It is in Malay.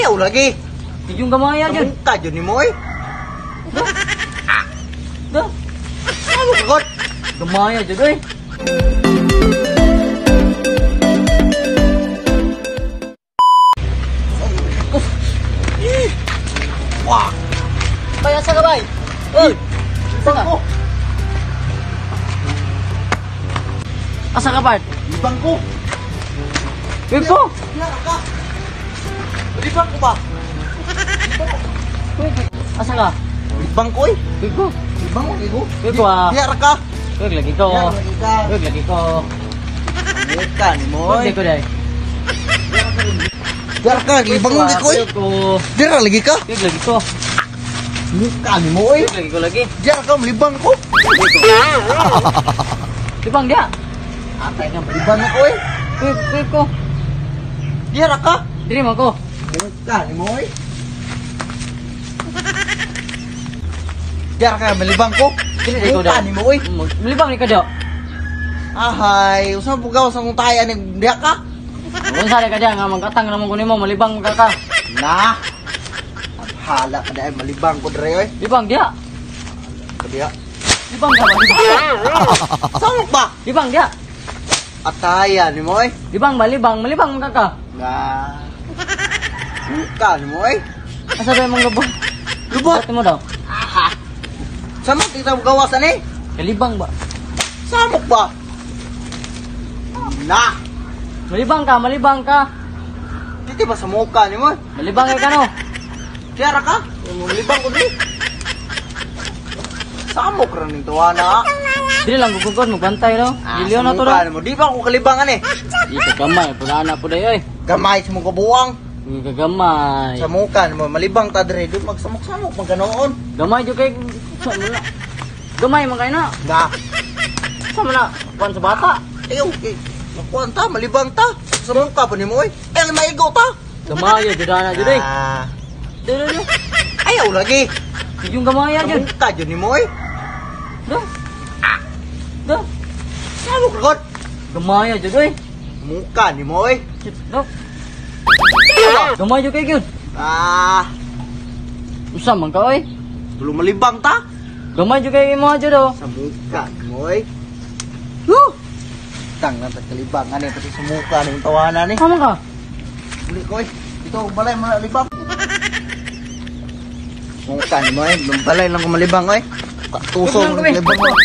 Ayaw lagi. Yung gamaya dyan. Kamunta dyan ni mo eh. Dah. Ano kagot? Gamaya dyan eh. Wah. Bay, asa ka bay? Uy! Asa ka? Asa ka Bart? Libang ko. Wait ko! Yara ka. Libang ko ba? Asa ka? Libang ko eh. Wait ko! Libang ko ko. Wait ko ah! Yara ka. Wait lagi ko! Yara lagi ka. Wait lagi ko! Wait ka ni mo Wait eh. ko dahil! Yara ka. Libang ko ko eh. Wait ko! Yara lagi ka. Wait lagi ko! Wait ka ni mo eh. Wait lagi ko lagi! Yara ka. Libang ko. Libang dia! Atay nga. Libang ko eh. Wait ko! Yara ka. Diri mo ko! Wait ka ni mo eh. Yara ka. Malibang ko. Dili Wait ko ka dahil! ni mo eh. Malibang ni ka daw! Ahay. Usang pugaw sa kong tayan ni diya ka. Kung saan ka dyan nga magkatang naman ko ni mo malibang ka ka! Nah. Hala ka dahil malibang ko dre eh. Libang dia! Kadiya. Libang ka ba? Samok ba? Libang dia! Atayan ni mo eh. Libang ba? Libang! Malibang ka ka! Nah. Buka ni mo eh. Asa ba yung mga lubot? Lubot. Lubot mo daw? Samok kita gawasan eh. Kalibang ba? Samok ba? Nah. Malibang ka! Malibang ka! Dito ba sa muka ni mo eh? Malibang ka no? Tiyara ka? Malibang ko dre. Samok rin yung tawana. Dili lang gugugod mo bantay no? Diliyo na to no? Mo. Di ba ako kalibangan eh? Ito kamay, pula na po dayo eh. Gamay sa mong kabuwang. Ang kagamay. Sa muka ni mo. Malibang ta dre. Doon magsamok-samok. Magkanoon. Gamay dyo kay... Saan mo na? Gamay man kayo na. Nah. Saan mo na? Kuhan sa bata. Ayaw. Nakuhan ta. Malibang ta. Sa muka pa ni mo eh. Eh, maigo ta. Gamay dyo na dyo eh. Ah. Dili. Ayaw lagi. Yung gamay Sa dyan. muka dyan ni mo eh. Dah. Dah. Samok kagot. Gamay dyo eh. Muka ni mo eh. Dah. Gamay dyo kay yun. Ah. Usam man ka eh. Belum malibang ta. Gamay dyo kay mo dyo do. Sa muka ni mo eh. Huh. Tang lang kalibang. Ano yung pati sa muka ni yung tawanan eh. Sama ka? Uli ko eh. Ito, balay mo na libang. Muka ni mo eh. Balay lang ko malibang eh. Tusong Huwag lang libang mo. kami.